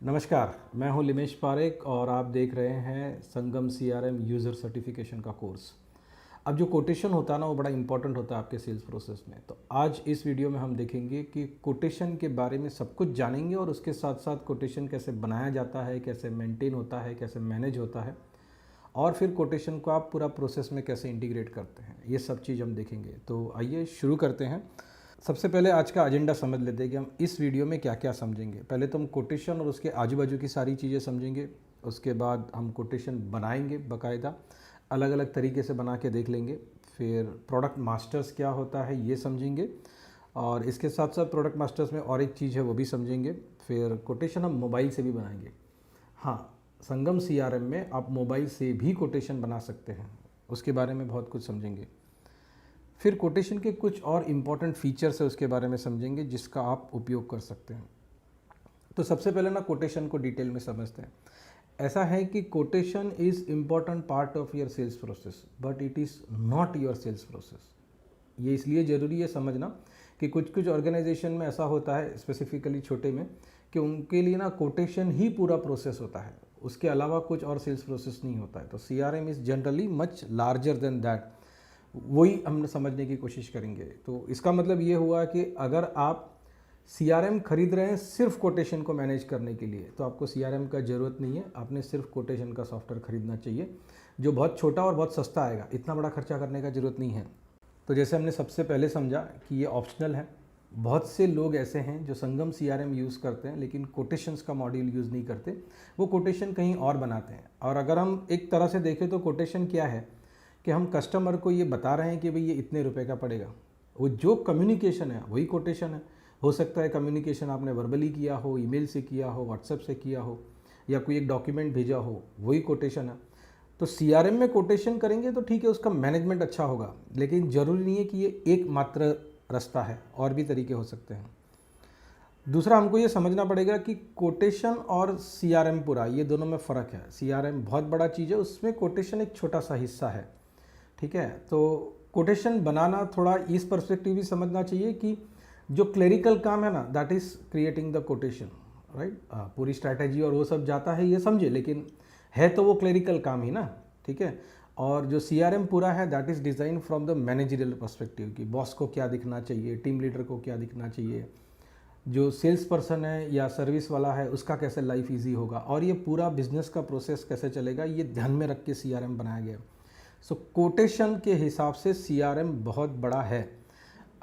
नमस्कार, मैं हूं लिमेश पारेख और आप देख रहे हैं संगम सीआरएम यूज़र सर्टिफिकेशन का कोर्स। अब जो कोटेशन होता है ना वो बड़ा इंपॉर्टेंट होता है आपके सेल्स प्रोसेस में। तो आज इस वीडियो में हम देखेंगे कि कोटेशन के बारे में सब कुछ जानेंगे और उसके साथ साथ कोटेशन कैसे बनाया जाता है, कैसे मेंटेन होता है, कैसे मैनेज होता है और फिर कोटेशन को आप पूरा प्रोसेस में कैसे इंटीग्रेट करते हैं, ये सब चीज़ हम देखेंगे। तो आइए शुरू करते हैं। सबसे पहले आज का एजेंडा समझ लेते हैं कि हम इस वीडियो में क्या क्या समझेंगे। पहले तो हम कोटेशन और उसके आजू बाजू की सारी चीज़ें समझेंगे। उसके बाद हम कोटेशन बनाएंगे, बाकायदा अलग अलग तरीके से बना के देख लेंगे। फिर प्रोडक्ट मास्टर्स क्या होता है ये समझेंगे और इसके साथ साथ प्रोडक्ट मास्टर्स में और एक चीज़ है वो भी समझेंगे। फिर कोटेशन हम मोबाइल से भी बनाएंगे। हाँ, संगम सीआरएम में आप मोबाइल से भी कोटेशन बना सकते हैं, उसके बारे में बहुत कुछ समझेंगे। फिर कोटेशन के कुछ और इम्पॉर्टेंट फीचर्स है उसके बारे में समझेंगे जिसका आप उपयोग कर सकते हैं। तो सबसे पहले ना कोटेशन को डिटेल में समझते हैं। ऐसा है कि quotation is important part of your sales process but it is not your sales process. ये इसलिए ज़रूरी है समझना कि कुछ कुछ ऑर्गेनाइजेशन में ऐसा होता है, स्पेसिफिकली छोटे में, कि उनके लिए ना कोटेशन ही पूरा प्रोसेस होता है, उसके अलावा कुछ और सेल्स प्रोसेस नहीं होता है। तो CRM is generally much larger than that. वही हम समझने की कोशिश करेंगे। तो इसका मतलब ये हुआ कि अगर आप सीआरएम खरीद रहे हैं सिर्फ कोटेशन को मैनेज करने के लिए, तो आपको सीआरएम का ज़रूरत नहीं है। आपने सिर्फ कोटेशन का सॉफ्टवेयर खरीदना चाहिए जो बहुत छोटा और बहुत सस्ता आएगा। इतना बड़ा खर्चा करने का ज़रूरत नहीं है। तो जैसे हमने सबसे पहले समझा कि ये ऑप्शनल है। बहुत से लोग ऐसे हैं जो संगम सीआरएम यूज़ करते हैं लेकिन कोटेशंस का मॉड्यूल यूज़ नहीं करते, वो कोटेशन कहीं और बनाते हैं। और अगर हम एक तरह से देखें तो कोटेशन क्या है कि हम कस्टमर को ये बता रहे हैं कि भाई ये इतने रुपए का पड़ेगा। वो जो कम्युनिकेशन है वही कोटेशन है। हो सकता है कम्युनिकेशन आपने वर्बली किया हो, ईमेल से किया हो, व्हाट्सएप से किया हो या कोई एक डॉक्यूमेंट भेजा हो, वही कोटेशन है। तो सीआरएम में कोटेशन करेंगे तो ठीक है, उसका मैनेजमेंट अच्छा होगा, लेकिन ज़रूरी नहीं है कि ये एकमात्र रास्ता है, और भी तरीके हो सकते हैं। दूसरा, हमको ये समझना पड़ेगा कि कोटेशन और सीआरएम पूरा, ये दोनों में फ़र्क है। सीआरएम बहुत बड़ा चीज़ है, उसमें कोटेशन एक छोटा सा हिस्सा है। ठीक है, तो कोटेशन बनाना थोड़ा इस पर्सपेक्टिव भी समझना चाहिए कि जो क्लेरिकल काम है ना, that is creating the quotation, right. पूरी स्ट्रैटेजी और वो सब जाता है ये समझे, लेकिन है तो वो क्लेरिकल काम ही ना, ठीक है। और जो सीआरएम पूरा है that is design from the managerial perspective कि बॉस को क्या दिखना चाहिए, टीम लीडर को क्या दिखना चाहिए, जो सेल्स पर्सन है या सर्विस वाला है उसका कैसे लाइफ इजी होगा, और ये पूरा बिजनेस का प्रोसेस कैसे चलेगा, ये ध्यान में रख के सीआरएम बनाया गया। सो कोटेशन के हिसाब से सीआरएम बहुत बड़ा है।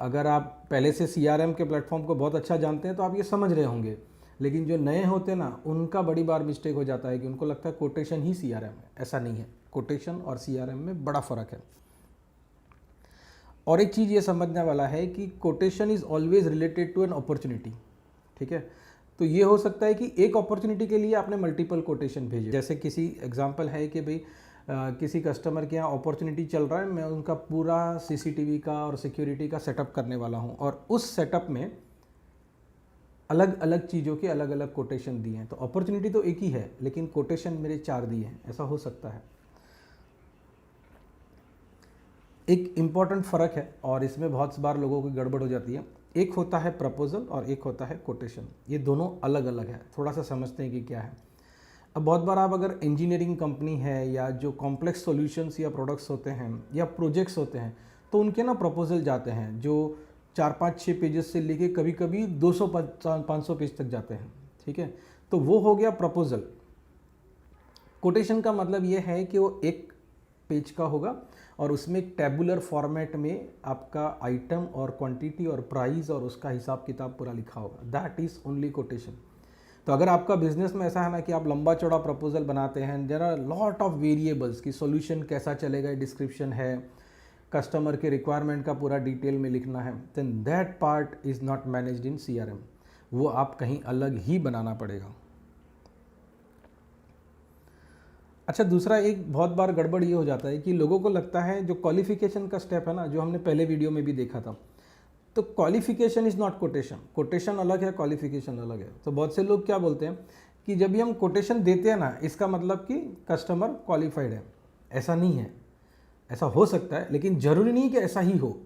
अगर आप पहले से सीआरएम के प्लेटफॉर्म को बहुत अच्छा जानते हैं तो आप ये समझ रहे होंगे, लेकिन जो नए होते हैं ना, उनका बड़ी बार मिस्टेक हो जाता है कि उनको लगता है कोटेशन ही सीआरएम है। ऐसा नहीं है, कोटेशन और सीआरएम में बड़ा फ़र्क है। और एक चीज़ ये समझने वाला है कि quotation is always related to an opportunity, ठीक है। तो ये हो सकता है कि एक अपॉर्चुनिटी के लिए आपने मल्टीपल कोटेशन भेजे। जैसे किसी एग्जांपल है कि भाई किसी कस्टमर के यहाँ अपॉर्चुनिटी चल रहा है, मैं उनका पूरा सीसीटीवी का और सिक्योरिटी का सेटअप करने वाला हूँ, और उस सेटअप में अलग अलग चीज़ों के अलग अलग कोटेशन दिए हैं। तो अपॉर्चुनिटी तो एक ही है लेकिन कोटेशन मेरे 4 दिए हैं, ऐसा हो सकता है। एक इम्पॉर्टेंट फ़र्क है और इसमें बहुत बार लोगों की गड़बड़ हो जाती है। एक होता है प्रपोजल और एक होता है कोटेशन। ये दोनों अलग अलग है, थोड़ा सा समझते हैं कि क्या है। अब बहुत बार आप अगर इंजीनियरिंग कंपनी है या जो कॉम्प्लेक्स सॉल्यूशंस या प्रोडक्ट्स होते हैं या प्रोजेक्ट्स होते हैं, तो उनके ना प्रपोजल जाते हैं जो 4-5-6 पेजेस से लेके कभी कभी 200-500 पेज तक जाते हैं, ठीक है। तो वो हो गया प्रपोजल। कोटेशन का मतलब ये है कि वो एक पेज का होगा और उसमें एक टेबुलर फॉर्मेट में आपका आइटम और क्वांटिटी और प्राइस और उसका हिसाब किताब पूरा लिखा होगा। That is only quotation. तो अगर आपका बिजनेस में ऐसा है ना कि आप लंबा चौड़ा प्रपोजल बनाते हैं, there are lot of variables कि सॉल्यूशन कैसा चलेगा, डिस्क्रिप्शन है, कस्टमर के रिक्वायरमेंट का पूरा डिटेल में लिखना है, then that part is not managed in CRM. वो आप कहीं अलग ही बनाना पड़ेगा। अच्छा, दूसरा एक बहुत बार गड़बड़ ये हो जाता है कि लोगों को लगता है जो क्वालिफिकेशन का स्टेप है ना, जो हमने पहले वीडियो में भी देखा था, तो qualification is not quotation. Quotation अलग है, क्वालिफिकेशन अलग है। तो बहुत से लोग क्या बोलते हैं कि जब भी हम कोटेशन देते हैं ना, इसका मतलब कि कस्टमर क्वालिफाइड है। ऐसा नहीं है, ऐसा हो सकता है लेकिन ज़रूरी नहीं कि ऐसा ही हो।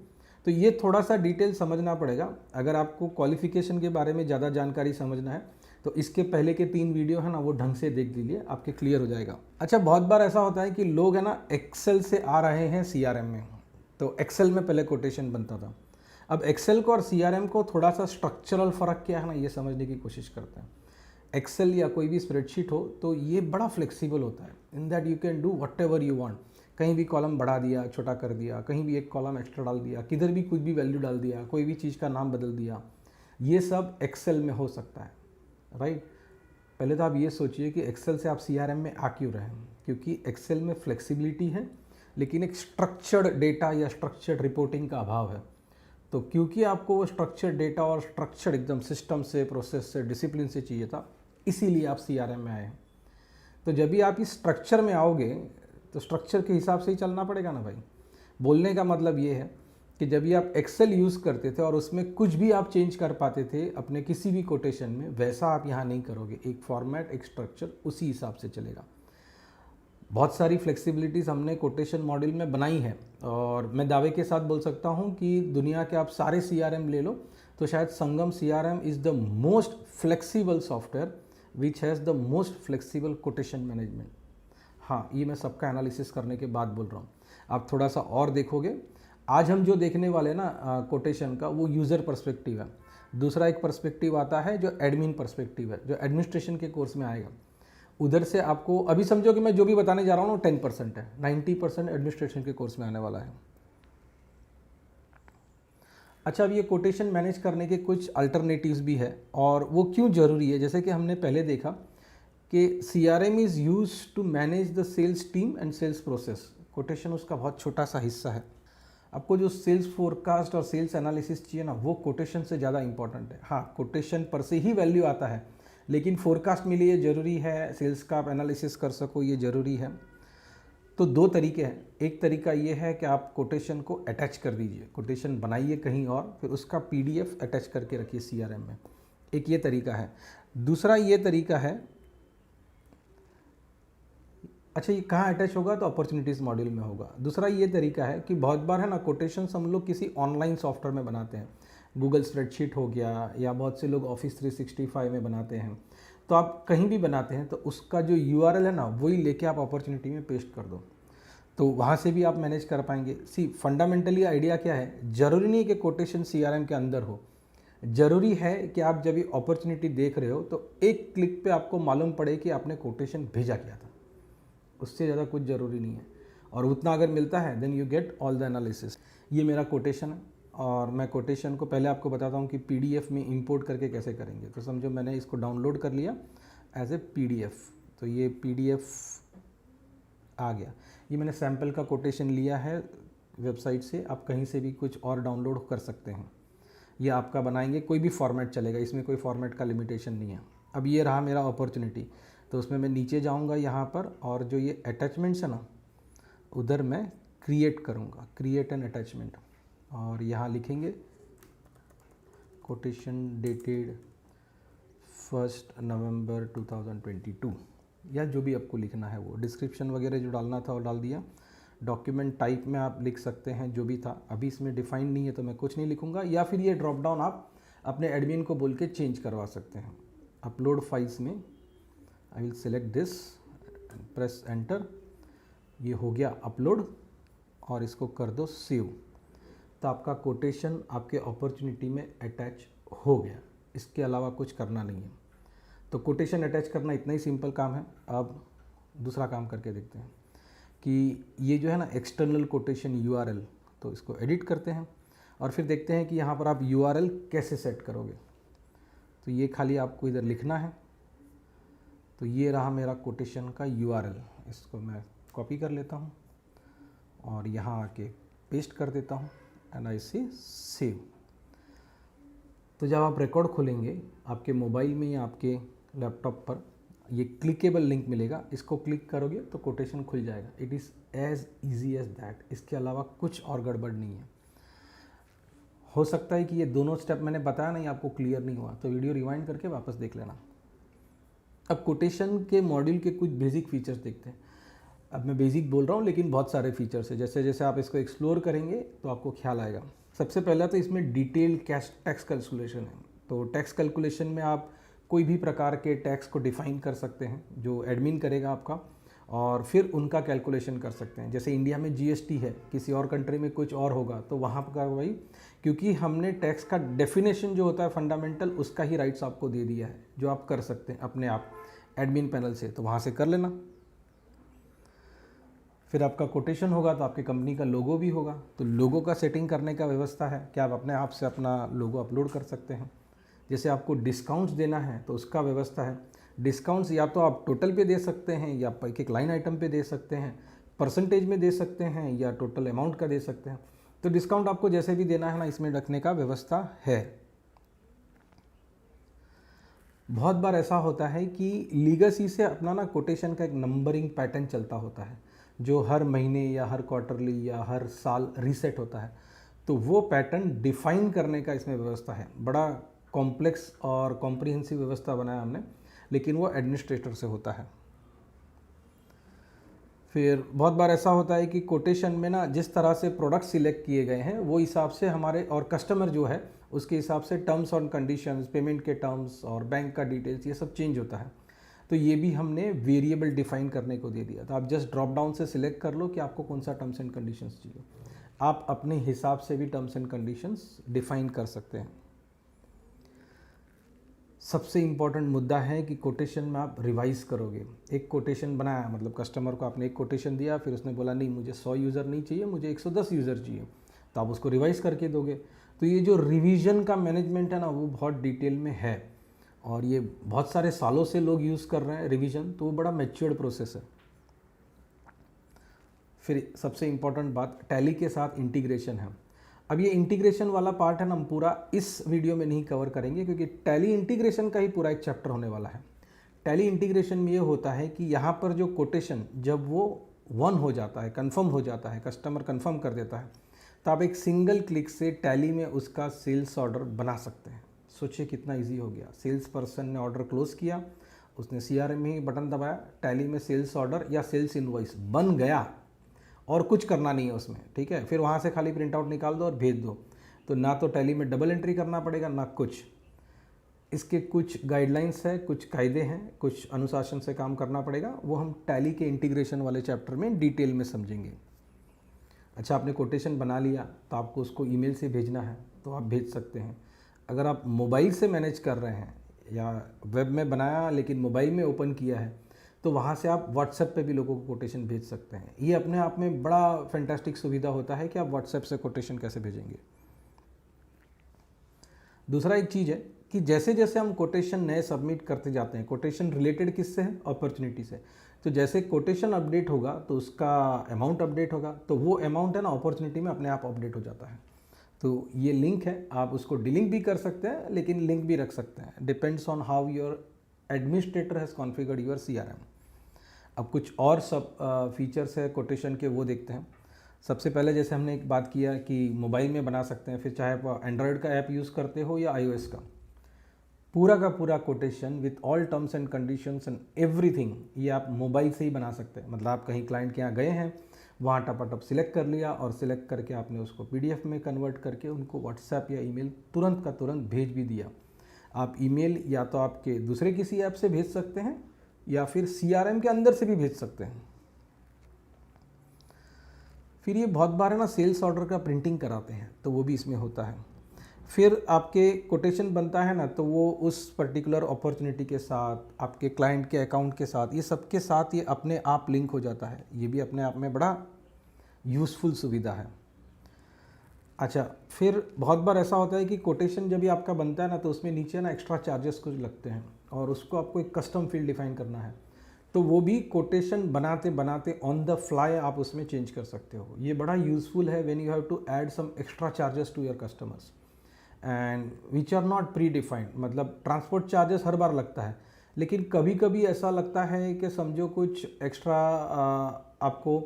तो ये थोड़ा सा डिटेल समझना पड़ेगा। अगर आपको क्वालिफिकेशन के बारे में ज़्यादा जानकारी समझना है तो इसके पहले के 3 वीडियो है ना वो ढंग से देख लीजिए, आपके क्लियर हो जाएगा। अच्छा, बहुत बार ऐसा होता है कि लोग है ना एक्सेल से आ रहे हैं सीआरएम में, तो एक्सेल में पहले कोटेशन बनता था। अब एक्सेल को और सीआरएम को थोड़ा सा स्ट्रक्चरल फ़र्क क्या है ना ये समझने की कोशिश करते हैं। एक्सेल या कोई भी स्प्रेडशीट हो तो ये बड़ा फ्लेक्सिबल होता है, in that you can do what ever you want. कहीं भी कॉलम बढ़ा दिया, छोटा कर दिया, कहीं भी एक कॉलम एक्स्ट्रा डाल दिया, किधर भी कुछ भी वैल्यू डाल दिया, कोई भी चीज़ का नाम बदल दिया, ये सब एक्सेल में हो सकता है, राइट। पहले तो आप ये सोचिए कि एक्सेल से आप सीआरएम में आ क्यों रहे हैं, क्योंकि एक्सेल में फ्लेक्सिबिलिटी है लेकिन एक स्ट्रक्चर्ड डेटा या स्ट्रक्चर्ड रिपोर्टिंग का अभाव है। तो क्योंकि आपको वो स्ट्रक्चर्ड डेटा और स्ट्रक्चर्ड एकदम सिस्टम से, प्रोसेस से, डिसिप्लिन से चाहिए था, इसीलिए आप सीआरएम में आए हैं। तो जब भी आप इस स्ट्रक्चर में आओगे तो स्ट्रक्चर के हिसाब से ही चलना पड़ेगा ना भाई। बोलने का मतलब ये है कि जब भी आप एक्सेल यूज़ करते थे और उसमें कुछ भी आप चेंज कर पाते थे अपने किसी भी कोटेशन में, वैसा आप यहाँ नहीं करोगे। एक फॉर्मेट, एक स्ट्रक्चर, उसी हिसाब से चलेगा। बहुत सारी फ्लेक्सिबिलिटीज़ हमने कोटेशन मॉड्यूल में बनाई है और मैं दावे के साथ बोल सकता हूँ कि दुनिया के आप सारे सीआरएम ले लो तो शायद Sangam CRM is the most flexible software which has the most flexible quotation management. हाँ, ये मैं सबका एनालिसिस करने के बाद बोल रहा हूँ। आप थोड़ा सा और देखोगे, आज हम जो देखने वाले ना कोटेशन का, वो यूज़र पर्सपेक्टिव है। दूसरा एक पर्सपेक्टिव आता है जो एडमिन पर्सपेक्टिव है, जो एडमिनिस्ट्रेशन के कोर्स में आएगा। उधर से आपको अभी समझो कि मैं जो भी बताने जा रहा हूँ 10% है, 90% एडमिनिस्ट्रेशन के कोर्स में आने वाला है। अच्छा, अब ये कोटेशन मैनेज करने के कुछ अल्टरनेटिव्स भी है और वो क्यों ज़रूरी है। जैसे कि हमने पहले देखा कि CRM is use to manage the sales team and sales process. Quotation उसका बहुत छोटा सा हिस्सा है। आपको जो सेल्स फोरकास्ट और सेल्स एनालिसिस चाहिए ना, वो कोटेशन से ज़्यादा इंपॉर्टेंट है। हाँ, कोटेशन पर से ही वैल्यू आता है, लेकिन फोरकास्ट में लिए ज़रूरी है, सेल्स का आप एनालिसिस कर सको ये ज़रूरी है। तो 2 तरीके हैं। एक तरीका ये है कि आप कोटेशन को अटैच कर दीजिए, कोटेशन बनाइए कहीं और, फिर उसका पीडीएफ अटैच करके रखिए सीआरएम में। एक ये तरीका है। दूसरा ये तरीका है, अच्छा ये कहाँ अटैच होगा, तो अपॉर्चुनिटीज़ मॉड्यूल में होगा। दूसरा ये तरीका है कि बहुत बार है ना कोटेशंस हम लोग किसी ऑनलाइन सॉफ्टवेयर में बनाते हैं, गूगल स्प्रेडशीट हो गया, या बहुत से लोग ऑफिस 365 में बनाते हैं। तो आप कहीं भी बनाते हैं तो उसका जो यूआरएल है ना, वही लेके आप अपॉर्चुनिटी में पेस्ट कर दो, तो वहाँ से भी आप मैनेज कर पाएंगे। सी फंडामेंटली आइडिया क्या है, ज़रूरी नहीं है कि कोटेशन सीआरएम के अंदर हो। ज़रूरी है कि आप जब ये अपॉर्चुनिटी देख रहे हो तो एक क्लिक पे आपको मालूम पड़े कि आपने कोटेशन भेजा क्या था। उससे ज़्यादा कुछ ज़रूरी नहीं है, और उतना अगर मिलता है then you get all the analysis. ये मेरा कोटेशन है और मैं कोटेशन को पहले आपको बताता हूँ कि पीडीएफ में इंपोर्ट करके कैसे करेंगे। तो समझो मैंने इसको डाउनलोड कर लिया एज ए पीडीएफ, तो ये पीडीएफ आ गया। ये मैंने सैम्पल का कोटेशन लिया है वेबसाइट से, आप कहीं से भी कुछ और डाउनलोड कर सकते हैं। ये आपका बनाएंगे, कोई भी फॉर्मेट चलेगा, इसमें कोई फॉर्मेट का लिमिटेशन नहीं है। अब ये रहा मेरा अपॉर्चुनिटी, तो उसमें मैं नीचे जाऊंगा यहाँ पर, और जो ये अटैचमेंट्स है ना, उधर मैं क्रिएट करूँगा, क्रिएट एन अटैचमेंट, और यहाँ लिखेंगे कोटेशन डेटेड 1 नवंबर 2022, या जो भी आपको लिखना है वो, डिस्क्रिप्शन वगैरह जो डालना था वो डाल दिया। डॉक्यूमेंट टाइप में आप लिख सकते हैं जो भी था, अभी इसमें डिफाइन नहीं है तो मैं कुछ नहीं लिखूंगा, या फिर ये ड्रॉप डाउन आप अपने एडमिन को बोल के चेंज करवा सकते हैं। अपलोड फाइल्स में I will select this, press enter, ये हो गया अपलोड, और इसको कर दो सेव। तो आपका कोटेशन आपके अपॉर्चुनिटी में अटैच हो गया, इसके अलावा कुछ करना नहीं है। तो कोटेशन अटैच करना इतना ही सिंपल काम है। अब दूसरा काम करके देखते हैं कि ये जो है ना एक्सटर्नल कोटेशन यूआरएल, तो इसको एडिट करते हैं और फिर देखते हैं कि यहाँ पर आप यूआरएल कैसे सेट करोगे। तो ये खाली आपको इधर लिखना है। तो ये रहा मेरा कोटेशन का यूआरएल, इसको मैं कॉपी कर लेता हूँ और यहाँ आके पेस्ट कर देता हूँ एंड आई से सेव। तो जब आप रिकॉर्ड खोलेंगे आपके मोबाइल में या आपके लैपटॉप पर, ये क्लिकेबल लिंक मिलेगा, इसको क्लिक करोगे तो कोटेशन खुल जाएगा। It is as easy as that, इसके अलावा कुछ और गड़बड़ नहीं है। हो सकता है कि ये दोनों स्टेप मैंने बताया नहीं आपको क्लियर नहीं हुआ, तो वीडियो रिवाइंड करके वापस देख लेना। अब कोटेशन के मॉड्यूल के कुछ बेसिक फीचर्स देखते हैं। अब मैं बेसिक बोल रहा हूँ लेकिन बहुत सारे फीचर्स है, जैसे जैसे आप इसको एक्सप्लोर करेंगे तो आपको ख्याल आएगा। सबसे पहला तो इसमें डिटेल कैश टैक्स कैलकुलेशन है। तो टैक्स कैलकुलेशन में आप कोई भी प्रकार के टैक्स को डिफाइन कर सकते हैं जो एडमिन करेगा आपका, और फिर उनका कैलकुलेशन कर सकते हैं। जैसे इंडिया में जीएसटी है, किसी और कंट्री में कुछ और होगा, तो वहाँ पर वही, क्योंकि हमने टैक्स का डेफिनेशन जो होता है फंडामेंटल, उसका ही राइट्स आपको दे दिया है, जो आप कर सकते हैं अपने आप एडमिन पैनल से, तो वहाँ से कर लेना। फिर आपका कोटेशन होगा तो आपके कंपनी का लोगो भी होगा, तो लोगो का सेटिंग करने का व्यवस्था है कि आप अपने आप से अपना लोगो अपलोड कर सकते हैं। जैसे आपको डिस्काउंट्स देना है तो उसका व्यवस्था है। डिस्काउंट्स या तो आप टोटल पे दे सकते हैं, या एक एक लाइन आइटम पे दे सकते हैं, परसेंटेज में दे सकते हैं, या टोटल अमाउंट का दे सकते हैं। तो डिस्काउंट आपको जैसे भी देना है ना, इसमें रखने का व्यवस्था है। बहुत बार ऐसा होता है कि लीगसी से अपना ना कोटेशन का एक नंबरिंग पैटर्न चलता होता है, जो हर महीने या हर क्वार्टरली या हर साल रीसेट होता है। तो वो पैटर्न डिफाइन करने का इसमें व्यवस्था है। बड़ा कॉम्प्लेक्स और कॉम्प्रिहेंसिव व्यवस्था बनाया हमने, लेकिन वो एडमिनिस्ट्रेटर से होता है। फिर बहुत बार ऐसा होता है कि कोटेशन में ना जिस तरह से प्रोडक्ट सिलेक्ट किए गए हैं वो हिसाब से हमारे और कस्टमर जो है उसके हिसाब से टर्म्स और कंडीशंस, पेमेंट के टर्म्स और बैंक का डिटेल्स, ये सब चेंज होता है। तो ये भी हमने वेरिएबल डिफाइन करने को दे दिया। तो आप जस्ट ड्रॉप डाउन से सिलेक्ट कर लो कि आपको कौन सा टर्म्स एंड कंडीशंस चाहिए। आप अपने हिसाब से भी टर्म्स एंड कंडीशंस डिफाइन कर सकते हैं। सबसे इम्पॉर्टेंट मुद्दा है कि कोटेशन में आप रिवाइज करोगे। एक कोटेशन बनाया, मतलब कस्टमर को आपने एक कोटेशन दिया, फिर उसने बोला नहीं मुझे 100 यूज़र नहीं चाहिए, मुझे 110 यूज़र चाहिए, तो आप उसको रिवाइज करके दोगे। तो ये जो रिवीजन का मैनेजमेंट है ना, वो बहुत डिटेल में है, और ये बहुत सारे सालों से लोग यूज़ कर रहे हैं रिवीजन, तो वो बड़ा मैच्योर्ड प्रोसेस है। फिर सबसे इम्पॉर्टेंट बात, टैली के साथ इंटीग्रेशन है। अब ये इंटीग्रेशन वाला पार्ट है ना, हम पूरा इस वीडियो में नहीं कवर करेंगे, क्योंकि टैली इंटीग्रेशन का ही पूरा एक चैप्टर होने वाला है। टैली इंटीग्रेशन में ये होता है कि यहाँ पर जो कोटेशन जब वो 1 हो जाता है, कंफर्म हो जाता है, कस्टमर कंफर्म कर देता है, तो आप एक सिंगल क्लिक से टैली में उसका सेल्स ऑर्डर बना सकते हैं। सोचिए कितना ईजी हो गया। सेल्स पर्सन ने ऑर्डर क्लोज किया, उसने CRM में ही बटन दबाया, टैली में सेल्स ऑर्डर या सेल्स इनवॉइस बन गया, और कुछ करना नहीं है उसमें, ठीक है। फिर वहाँ से खाली प्रिंट आउट निकाल दो और भेज दो। तो ना तो टैली में डबल एंट्री करना पड़ेगा, ना कुछ। इसके कुछ गाइडलाइंस है, कुछ कायदे हैं, कुछ अनुशासन से काम करना पड़ेगा, वो हम टैली के इंटीग्रेशन वाले चैप्टर में डिटेल में समझेंगे। अच्छा, आपने कोटेशन बना लिया तो आपको उसको ईमेल से भेजना है तो आप भेज सकते हैं। अगर आप मोबाइल से मैनेज कर रहे हैं या वेब में बनाया लेकिन मोबाइल में ओपन किया है, तो वहाँ से आप व्हाट्सएप पे भी लोगों को कोटेशन भेज सकते हैं। ये अपने आप में बड़ा फैंटास्टिक सुविधा होता है कि आप व्हाट्सएप से कोटेशन कैसे भेजेंगे। दूसरा एक चीज़ है कि जैसे जैसे हम कोटेशन नए सबमिट करते जाते हैं, कोटेशन रिलेटेड किससे है? अपॉर्चुनिटी से। तो जैसे कोटेशन अपडेट होगा तो उसका अमाउंट अपडेट होगा, तो वो अमाउंट है ना अपॉर्चुनिटी में अपने आप अपडेट हो जाता है। तो ये लिंक है, आप उसको डिलिंक भी कर सकते हैं लेकिन लिंक भी रख सकते हैं, depends on how your administrator has configured your CRM। अब कुछ और सब फीचर्स है कोटेशन के, वो देखते हैं। सबसे पहले जैसे हमने एक बात किया कि मोबाइल में बना सकते हैं, फिर चाहे आप एंड्रॉयड का ऐप यूज़ करते हो या iOS का, पूरा का पूरा quotation with all terms and conditions and everything, ये आप मोबाइल से ही बना सकते हैं। मतलब आप कहीं क्लाइंट के यहाँ गए हैं, वहाँ टपाटप सिलेक्ट कर लिया, और सिलेक्ट करके आपने उसको PDF में कन्वर्ट करके उनको व्हाट्सएप या ईमेल तुरंत का तुरंत भेज भी दिया। आप ईमेल या तो आपके दूसरे किसी ऐप से भेज सकते हैं या फिर CRM के अंदर से भी भेज सकते हैं। फिर ये बहुत बार है ना सेल्स ऑर्डर का प्रिंटिंग कराते हैं, तो वो भी इसमें होता है। फिर आपके कोटेशन बनता है ना, तो वो उस पर्टिकुलर अपॉर्चुनिटी के साथ, आपके क्लाइंट के अकाउंट के साथ, ये सब के साथ ये अपने आप लिंक हो जाता है। ये भी अपने आप में बड़ा यूज़फुल सुविधा है। अच्छा, फिर बहुत बार ऐसा होता है कि कोटेशन जब भी आपका बनता है ना, तो उसमें नीचे ना एक्स्ट्रा चार्जेस कुछ लगते हैं, और उसको आपको एक कस्टम फील्ड डिफाइन करना है। तो वो भी कोटेशन बनाते बनाते ऑन द फ्लाई आप उसमें चेंज कर सकते हो। ये बड़ा यूज़फुल है when you have to add some extra charges to your customers and which are not predefined. मतलब ट्रांसपोर्ट चार्जेस हर बार लगता है, लेकिन कभी कभी ऐसा लगता है कि समझो कुछ एक्स्ट्रा आपको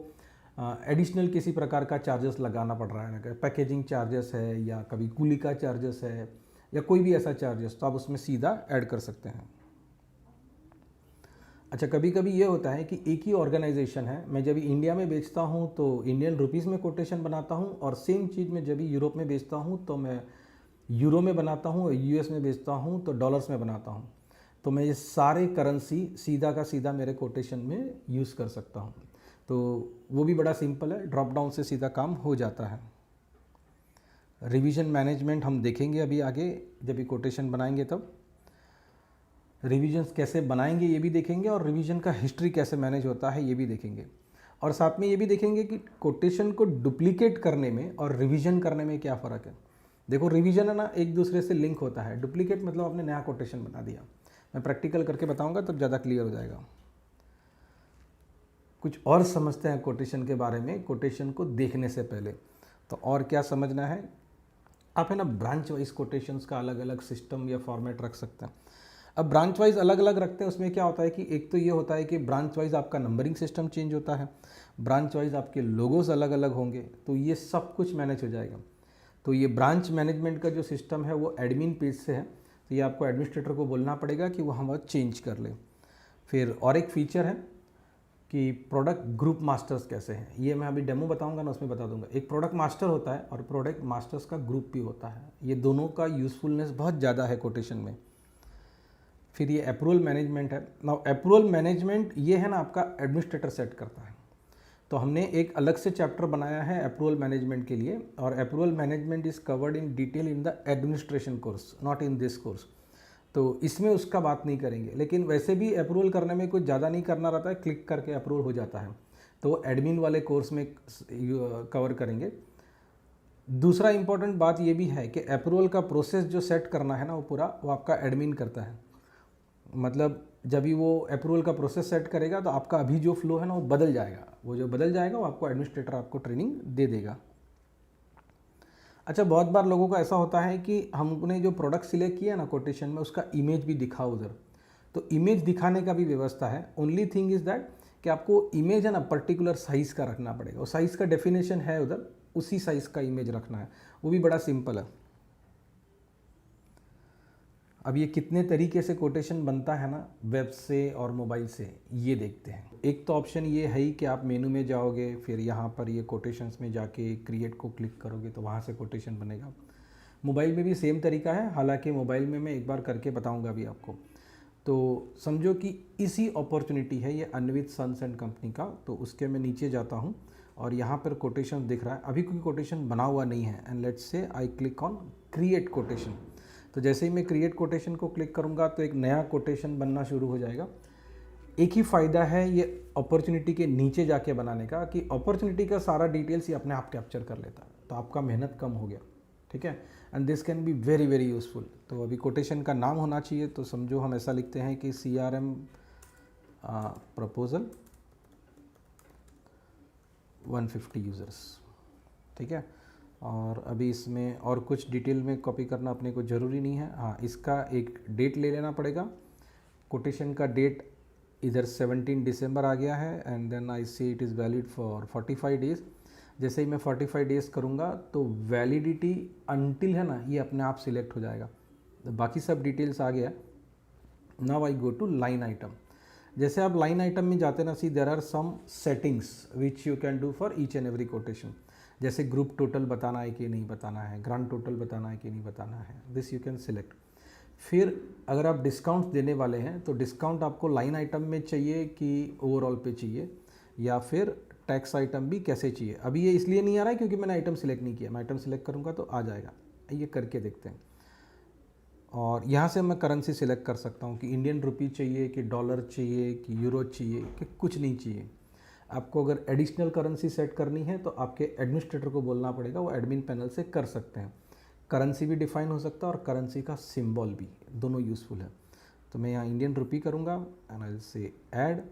एडिशनल किसी प्रकार का चार्जेस लगाना पड़ रहा है, पैकेजिंग चार्जेस है या कभी कूली का चार्जेस है या कोई भी ऐसा चार्जेस, तो आप उसमें सीधा ऐड कर सकते हैं। अच्छा, कभी कभी ये होता है कि एक ही ऑर्गेनाइजेशन है, मैं जब इंडिया में बेचता हूँ तो इंडियन रुपीज़ में कोटेशन बनाता हूँ, और सेम चीज़ में जब यूरोप में बेचता हूँ तो मैं यूरो में बनाता हूँ, और US में बेचता हूँ तो डॉलर्स में बनाता हूँ। तो मैं ये सारे करेंसी सीधा का सीधा मेरे कोटेशन में यूज़ कर सकता हूँ। तो वो भी बड़ा सिंपल है, ड्रॉप डाउन से सीधा काम हो जाता है। रिवीजन मैनेजमेंट हम देखेंगे अभी आगे, जब ये कोटेशन बनाएंगे तब रिवीजन्स कैसे बनाएंगे ये भी देखेंगे, और रिवीजन का हिस्ट्री कैसे मैनेज होता है ये भी देखेंगे। और साथ में ये भी देखेंगे कि कोटेशन को डुप्लीकेट करने में और रिवीजन करने में क्या फ़र्क है। देखो रिवीजन है ना, एक दूसरे से लिंक होता है, डुप्लीकेट मतलब आपने नया कोटेशन बना दिया। मैं प्रैक्टिकल करके बताऊंगा तब ज़्यादा क्लियर हो जाएगा। कुछ और समझते हैं कोटेशन के बारे में, कोटेशन को देखने से पहले। तो और क्या समझना है, आप है ना ब्रांच वाइज कोटेशंस का अलग अलग सिस्टम या फॉर्मेट रख सकते हैं। अब ब्रांच वाइज अलग अलग रखते हैं, उसमें क्या होता है कि एक तो ये होता है कि ब्रांच वाइज आपका नंबरिंग सिस्टम चेंज होता है, ब्रांच वाइज आपके लोगोज अलग अलग होंगे, तो ये सब कुछ मैनेज हो जाएगा। तो ये ब्रांच मैनेजमेंट का जो सिस्टम है वो एडमिन पेज से है, तो ये आपको एडमिनिस्ट्रेटर को बोलना पड़ेगा कि वो हम चेंज कर ले। फिर और एक फीचर है कि प्रोडक्ट ग्रुप मास्टर्स कैसे हैं, ये मैं अभी डेमो बताऊंगा ना, उसमें बता दूंगा। एक प्रोडक्ट मास्टर होता है और प्रोडक्ट मास्टर्स का ग्रुप भी होता है, ये दोनों का यूज़फुलनेस बहुत ज़्यादा है कोटेशन में। फिर ये अप्रूवल मैनेजमेंट है। नाउ अप्रूवल मैनेजमेंट ये है ना आपका एडमिनिस्ट्रेटर सेट करता है, तो हमने एक अलग से चैप्टर बनाया है अप्रूवल मैनेजमेंट के लिए, और approval management is covered in detail in the administration course, not in this course. तो इसमें उसका बात नहीं करेंगे, लेकिन वैसे भी अप्रूवल करने में कुछ ज़्यादा नहीं करना रहता है, क्लिक करके अप्रूवल हो जाता है, तो एडमिन वाले कोर्स में कवर करेंगे। दूसरा इंपॉर्टेंट बात ये भी है कि अप्रूवल का प्रोसेस जो सेट करना है ना वो पूरा वो आपका एडमिन करता है। मतलब जब भी वो अप्रूवल का प्रोसेस सेट करेगा तो आपका अभी जो फ्लो है ना वो बदल जाएगा, वो जो बदल जाएगा वो आपको एडमिनिस्ट्रेटर आपको ट्रेनिंग दे देगा। अच्छा, बहुत बार लोगों को ऐसा होता है कि हमने जो प्रोडक्ट सिलेक्ट किया ना कोटेशन में उसका इमेज भी दिखाओ उधर, तो इमेज दिखाने का भी व्यवस्था है। ओनली थिंग इज़ दैट कि आपको इमेज है ना पर्टिकुलर साइज़ का रखना पड़ेगा, और साइज़ का डेफिनेशन है उधर, उसी साइज़ का इमेज रखना है, वो भी बड़ा सिंपल है। अब ये कितने तरीके से कोटेशन बनता है ना वेब से और मोबाइल से, ये देखते हैं। एक तो ऑप्शन ये है ही कि आप मेनू में जाओगे, फिर यहाँ पर ये कोटेशंस में जाके क्रिएट को क्लिक करोगे तो वहाँ से कोटेशन बनेगा। मोबाइल में भी सेम तरीका है, हालांकि मोबाइल में मैं एक बार करके बताऊँगा अभी आपको। तो समझो कि इसी अपॉर्चुनिटी है ये अन्वित सन्स एंड कंपनी का, तो उसके मैं नीचे जाता हूँ और यहाँ पर कोटेशन दिख रहा है, अभी कोई कोटेशन बना हुआ नहीं है, and let's say I click on create quotation. तो जैसे ही मैं क्रिएट कोटेशन को क्लिक करूंगा तो एक नया कोटेशन बनना शुरू हो जाएगा। एक ही फ़ायदा है ये अपॉर्चुनिटी के नीचे जाके बनाने का कि अपॉर्चुनिटी का सारा डिटेल्स ये अपने आप कैप्चर कर लेता है, तो आपका मेहनत कम हो गया, ठीक है। And this can be very very useful. तो अभी कोटेशन का नाम होना चाहिए, तो समझो हम ऐसा लिखते हैं कि CRM प्रपोजल 150 यूज़र्स, ठीक है। और अभी इसमें और कुछ डिटेल में कॉपी करना अपने को ज़रूरी नहीं है। हाँ, इसका एक डेट ले लेना पड़ेगा। कोटेशन का डेट इधर 17 दिसंबर आ गया है, and then I see it is valid for 45 days. जैसे ही मैं 45 डेज़ करूँगा तो वैलिडिटी अनटिल है ना ये अपने आप सिलेक्ट हो जाएगा, तो बाकी सब डिटेल्स आ गया। Now I go to line item. जैसे आप लाइन आइटम में जाते ना, see there are some settings which you can do for each and every quotation. जैसे ग्रुप टोटल बताना है कि नहीं बताना है, ग्रांड टोटल बताना है कि नहीं बताना है, दिस यू कैन सिलेक्ट। फिर अगर आप डिस्काउंट देने वाले हैं तो डिस्काउंट आपको लाइन आइटम में चाहिए कि ओवरऑल पे चाहिए, या फिर टैक्स आइटम भी कैसे चाहिए। अभी ये इसलिए नहीं आ रहा है क्योंकि मैंने आइटम सिलेक्ट नहीं किया, मैं आइटम सिलेक्ट करूँगा तो आ जाएगा। ये करके देखते हैं। और यहाँ से मैं करेंसी सिलेक्ट कर सकता हूँ कि इंडियन रुपी चाहिए कि डॉलर चाहिए कि यूरो चाहिए कि कुछ नहीं चाहिए। आपको अगर एडिशनल करेंसी सेट करनी है तो आपके एडमिनिस्ट्रेटर को बोलना पड़ेगा, वो एडमिन पैनल से कर सकते हैं। करेंसी भी डिफाइन हो सकता है और करेंसी का सिंबल भी, दोनों यूज़फुल है। तो मैं यहाँ इंडियन रुपी करूँगा एंड आई विल से ऐड,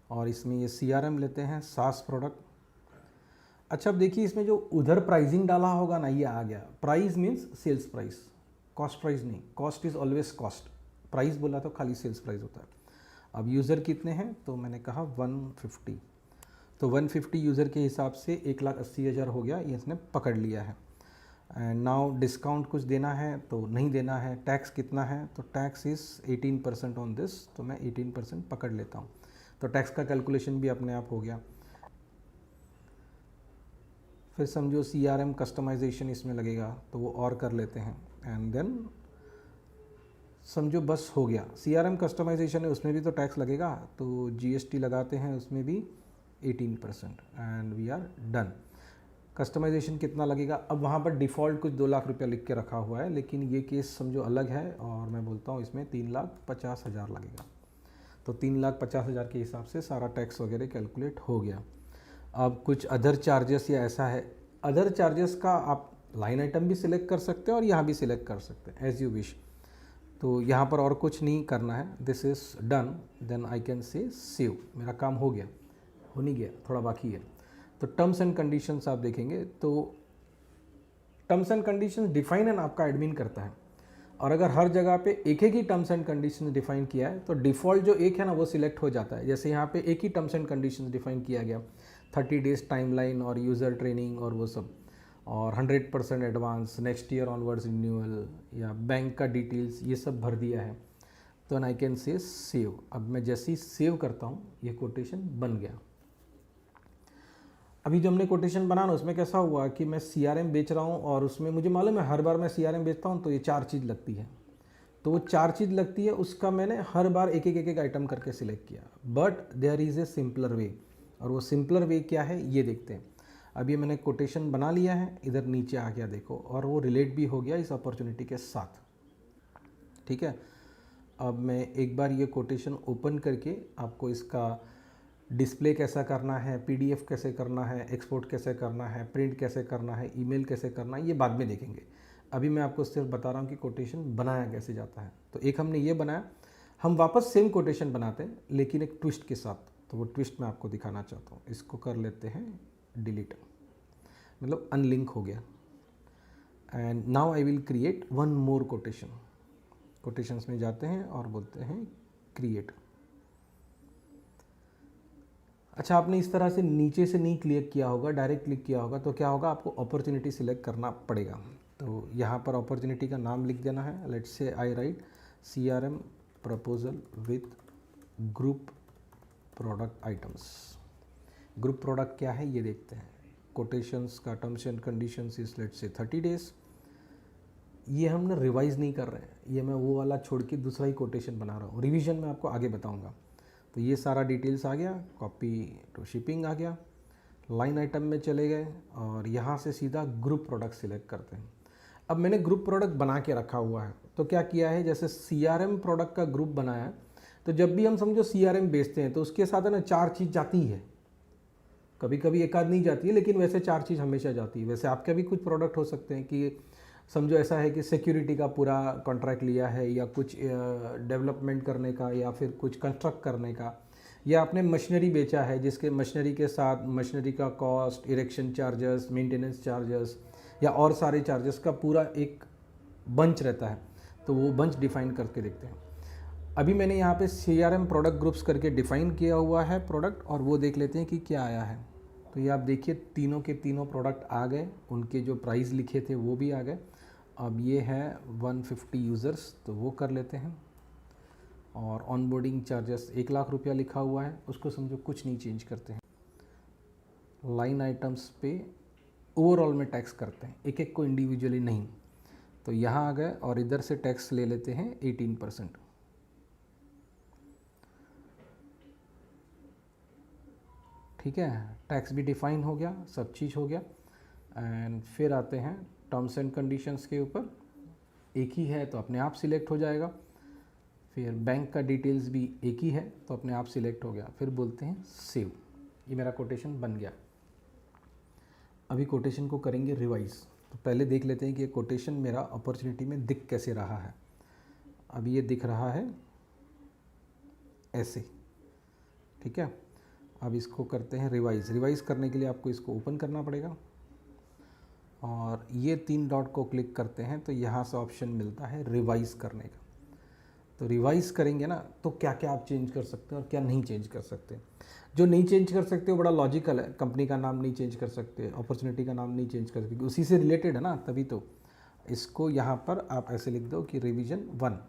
और इसमें ये CRM लेते हैं सास प्रोडक्ट। अच्छा, अब देखिए इसमें जो उधर प्राइसिंग डाला होगा ना, ये आ गया। Price means sales price, cost price नहीं, cost is always cost, price बोला तो खाली सेल्स प्राइस होता है। अब यूज़र कितने हैं, तो मैंने कहा 150, तो 150 यूज़र के हिसाब से 1,80,000 हो गया, ये इसने पकड़ लिया है। एंड नाउ डिस्काउंट कुछ देना है तो नहीं देना है। टैक्स कितना है, तो टैक्स इज़ 18% ऑन दिस, तो मैं 18% पकड़ लेता हूँ। तो टैक्स का कैलकुलेशन भी अपने आप हो गया। फिर समझो CRM कस्टमाइजेशन इसमें लगेगा तो वो और कर लेते हैं, एंड देन समझो बस हो गया। CRM कस्टमाइजेशन है, उसमें भी तो टैक्स लगेगा, तो GST लगाते हैं उसमें भी 18% and we are done. Customisation कितना लगेगा, अब वहाँ पर डिफ़ॉल्ट कुछ 2 लाख रुपया लिख के रखा हुआ है, लेकिन ये केस समझो अलग है और मैं बोलता हूँ इसमें 3,50,000 लगेगा। तो 3,50,000 के हिसाब से सारा टैक्स वगैरह कैलकुलेट हो गया। अब कुछ अदर चार्जेस या ऐसा है, अदर चार्जेस का आप लाइन आइटम भी सिलेक्ट कर सकते हैं और यहाँ भी सिलेक्ट कर सकते हैं एज यू विश। तो यहाँ पर और कुछ नहीं करना है, this is done, then I can say save. मेरा काम हो गया, हो नहीं गया, थोड़ा बाकी है। तो टर्म्स एंड कंडीशंस आप देखेंगे तो terms and conditions define and आपका एडमिन करता है, और अगर हर जगह पे एक ही टर्म्स एंड कंडीशंस डिफाइन किया है तो डिफ़ॉल्ट जो एक है ना वो सिलेक्ट हो जाता है। जैसे यहाँ पे एक ही टर्म्स एंड कंडीशंस डिफाइन किया गया, 30 डेज टाइमलाइन और यूज़र ट्रेनिंग और वो सब, और 100% advance, next year onwards renewal या बैंक का डिटेल्स, ये सब भर दिया है। तो आई कैन से सेव। अब मैं जैसे ही सेव करता हूँ ये कोटेशन बन गया। अभी जो हमने कोटेशन बनाना उसमें कैसा हुआ कि मैं CRM बेच रहा हूँ और उसमें मुझे मालूम है हर बार मैं CRM बेचता हूँ तो ये 4 चीज़ लगती है, तो वो 4 चीज़ लगती है, उसका मैंने हर बार एक एक आइटम करके सिलेक्ट किया। But there is a simpler way, और वो सिंपलर वे क्या है ये देखते हैं। अब ये मैंने कोटेशन बना लिया है, इधर नीचे आ गया देखो, और वो रिलेट भी हो गया इस अपॉर्चुनिटी के साथ। ठीक है, अब मैं एक बार ये कोटेशन ओपन करके आपको इसका डिस्प्ले कैसा करना है, PDF कैसे करना है, एक्सपोर्ट कैसे करना है, प्रिंट कैसे करना है, ईमेल कैसे करना है, ये बाद में देखेंगे। अभी मैं आपको सिर्फ बता रहा हूँ कि कोटेशन बनाया कैसे जाता है। तो एक हमने ये बनाया, हम वापस सेम कोटेशन बनाते हैं लेकिन एक ट्विस्ट के साथ। तो वो ट्विस्ट मैं आपको दिखाना चाहता हूँ। इसको कर लेते हैं डिलीट, मतलब अनलिंक हो गया। And now I will create one more quotation. Quotations में जाते हैं और बोलते हैं क्रिएट। अच्छा, आपने इस तरह से नीचे से नहीं क्लिक किया होगा, डायरेक्ट क्लिक किया होगा, तो क्या होगा, आपको अपॉर्चुनिटी सिलेक्ट करना पड़ेगा। तो यहाँ पर अपॉर्चुनिटी का नाम लिख देना है। Let's say I right CRM proposal with group product items. Group product क्या है ये देखते हैं। कोटेशंस का terms and conditions is let's say 30 days. ये हमने रिवाइज नहीं कर रहे हैं, ये मैं वो वाला छोड़ के दूसरा ही कोटेशन बना रहा हूँ। रिवीजन में आपको आगे बताऊँगा। तो ये सारा डिटेल्स आ गया, कॉपी टू शिपिंग आ गया, लाइन आइटम में चले गए और यहाँ से सीधा ग्रुप प्रोडक्ट सिलेक्ट करते हैं। अब मैंने ग्रुप प्रोडक्ट बना के रखा हुआ है, तो क्या किया है, जैसे CRM प्रोडक्ट का ग्रुप बनाया है, तो जब भी हम समझो CRM बेचते हैं तो उसके साथ है ना 4 चीज़ जाती है, कभी कभी एक आध नहीं जाती है, लेकिन वैसे 4 चीज़ हमेशा जाती है। वैसे आपके भी कुछ प्रोडक्ट हो सकते हैं कि समझो ऐसा है कि सिक्योरिटी का पूरा कॉन्ट्रैक्ट लिया है, या कुछ डेवलपमेंट करने का, या फिर कुछ कंस्ट्रक्ट करने का, या आपने मशीनरी बेचा है जिसके मशीनरी के साथ मशीनरी का cost, erection charges, maintenance charges या और सारे चार्जेस का पूरा एक बंच रहता है, तो वो बंच डिफाइन करके देखते हैं। अभी मैंने यहाँ पे CRM प्रोडक्ट ग्रुप्स करके डिफ़ाइन किया हुआ है प्रोडक्ट, और वो देख लेते हैं कि क्या आया है। तो ये आप देखिए तीनों के तीनों प्रोडक्ट आ गए, उनके जो प्राइस लिखे थे वो भी आ गए। अब ये है 150 यूज़र्स, तो वो कर लेते हैं। और ऑनबोर्डिंग चार्जेस 1 लाख रुपया लिखा हुआ है, उसको समझो कुछ नहीं चेंज करते हैं। लाइन आइटम्स पे ओवरऑल में टैक्स करते हैं, एक एक को इंडिविजुअली नहीं। तो यहाँ आ गए और इधर से टैक्स ले लेते हैं 18%। ठीक है, टैक्स भी डिफाइन हो गया, सब चीज़ हो गया। एंड फिर आते हैं टर्म्स एंड कंडीशंस के ऊपर, एक ही है तो अपने आप सिलेक्ट हो जाएगा। फिर बैंक का डिटेल्स भी एक ही है तो अपने आप सिलेक्ट हो गया। फिर बोलते हैं सेव। ये मेरा कोटेशन बन गया। अभी कोटेशन को करेंगे रिवाइज। तो पहले देख लेते हैं कि ये कोटेशन मेरा अपॉर्चुनिटी में दिख कैसे रहा है। अभी ये दिख रहा है ऐसे, ठीक है। अब इसको करते हैं रिवाइज़। रिवाइज़ करने के लिए आपको इसको ओपन करना पड़ेगा और ये 3 डॉट को क्लिक करते हैं तो यहाँ से ऑप्शन मिलता है रिवाइज़ करने का। तो रिवाइज़ करेंगे ना तो क्या क्या आप चेंज कर सकते हैं और क्या नहीं चेंज कर सकते। जो नहीं चेंज कर सकते वो बड़ा लॉजिकल है। कंपनी का नाम नहीं चेंज कर सकते, अपॉर्चुनिटी का नाम नहीं चेंज कर सकते, उसी से रिलेटेड है ना, तभी तो इसको यहाँ पर आप ऐसे लिख दो कि रिवीजन 1,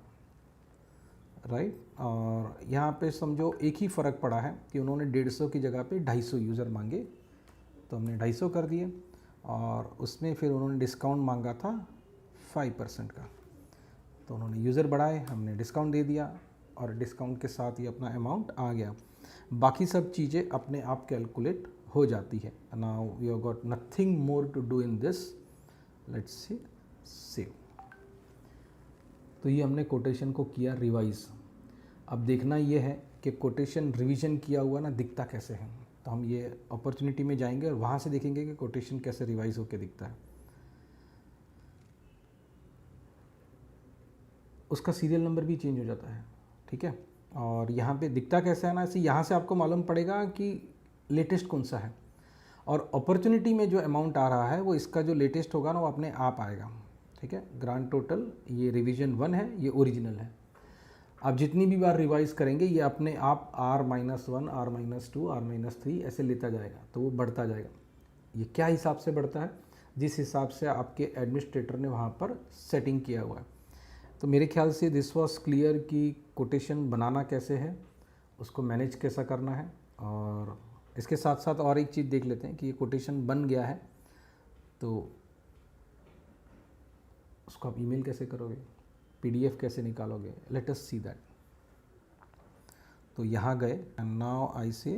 राइट। और यहाँ पे समझो एक ही फ़र्क पड़ा है कि उन्होंने 150 की जगह पे 250 यूज़र मांगे, तो हमने 250 कर दिए। और उसमें फिर उन्होंने डिस्काउंट मांगा था 5% का, तो तो उन्होंने यूज़र बढ़ाए, हमने डिस्काउंट दे दिया और डिस्काउंट के साथ ही अपना अमाउंट आ गया। बाकी सब चीज़ें अपने आप कैलकुलेट हो जाती है। Now you got nothing more to do in this, let's see save. तो ये हमने कोटेशन को किया रिवाइज। अब देखना ये है कि कोटेशन रिवीजन किया हुआ ना दिखता कैसे है। तो हम ये अपॉर्चुनिटी में जाएंगे और वहाँ से देखेंगे कि कोटेशन कैसे रिवाइज होकर दिखता है। उसका सीरियल नंबर भी चेंज हो जाता है, ठीक है। और यहाँ पे दिखता कैसा है ना, ऐसे यहाँ से आपको मालूम पड़ेगा कि लेटेस्ट कौन सा है। और अपॉर्चुनिटी में जो अमाउंट आ रहा है वो इसका जो लेटेस्ट होगा ना वो अपने आप आएगा, ठीक है। ग्रांड टोटल ये रिवीजन 1 है, ये ओरिजिनल है। आप जितनी भी बार रिवाइज करेंगे ये अपने आप R-1, R-2, R-3 ऐसे लेता जाएगा, तो वो बढ़ता जाएगा। ये क्या हिसाब से बढ़ता है? जिस हिसाब से आपके एडमिनिस्ट्रेटर ने वहाँ पर सेटिंग किया हुआ है। तो मेरे ख्याल से दिस वाज क्लियर कि कोटेशन बनाना कैसे है, उसको मैनेज कैसा करना है। और इसके साथ साथ और एक चीज़ देख लेते हैं कि ये कोटेशन बन गया है तो उसको आप ईमेल कैसे करोगे, PDF कैसे निकालोगे, लेट अस सी दैट। तो यहाँ गए एंड नाउ आई से